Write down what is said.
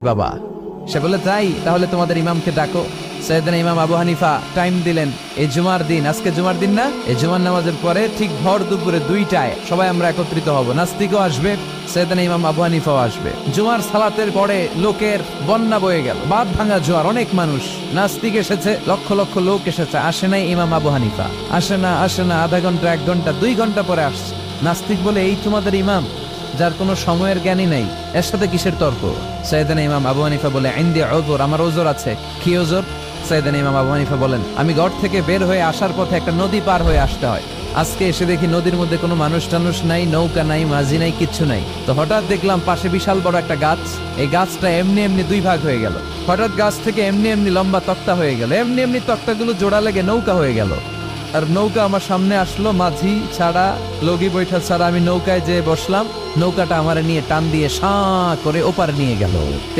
বাবা সে বলে তাই, তাহলে তোমাদের ইমামকে ডাকো। সাইয়েদনা ইমাম আবু হানিফা টাইম দিলেন, এই জুমার দিন, আজকে জুমার দিন না, এই জুমার নামাজের পরে ঠিক ভর দুপুরে 2টায় সবাই আমরা একত্রিত হব। নাস্তিকও আসবে, সাইয়েদনা ইমাম আবু হানিফাও আসবে। জুমার সালাতের পরে লোকের বন্যা বয়ে গেল, বাঁধ ভাঙা জোয়ার, অনেক মানুষ। নাস্তিক এসেছে, লক্ষ লক্ষ লোক এসেছে, আসে নাই ইমাম আবু হানিফা। আসে না আধা ঘন্টা, 1 ঘন্টা, 2 ঘন্টা পরে আসছে। নাস্তিক বলে, এই তোমাদের ইমাম যার কোনো সময়ের জ্ঞানই নাই, এর সাথে কিসের তর্ক? সাইয়েদনা ইমাম আবু হানিফা বলে, ইনদি উযর, আমার ওজর আছে। কি ওজর? সাইয়েদনা ইমাম আবু হানিফা বলেন, আমি ঘর থেকে বের হয়ে আসার পথে একটা নদী পার হয়ে আসতে হয়। আজকে এসে দেখি নদীর মধ্যে কোনো মানুষ টানুষ নাই, নৌকা নাই, মাঝি নাই, কিচ্ছু নাই। তো হঠাৎ দেখলাম পাশে বিশাল বড় একটা গাছ, এই গাছটা এমনি এমনি 2 ভাগ হয়ে গেল। হঠাৎ গাছ থেকে এমনি এমনি লম্বা তক্তা হয়ে গেল, এমনি এমনি তক্তাগুলো জোড়া লেগে নৌকা হয়ে গেল। আর নৌকা আমার সামনে আসলো, মাঝি ছাড়া, লগি বৈঠা ছাড়া। আমি নৌকায় যেয়ে বসলাম, নৌকাটা আমার নিয়ে টান দিয়ে সাঁ করে ওপারে নিয়ে গেল। তো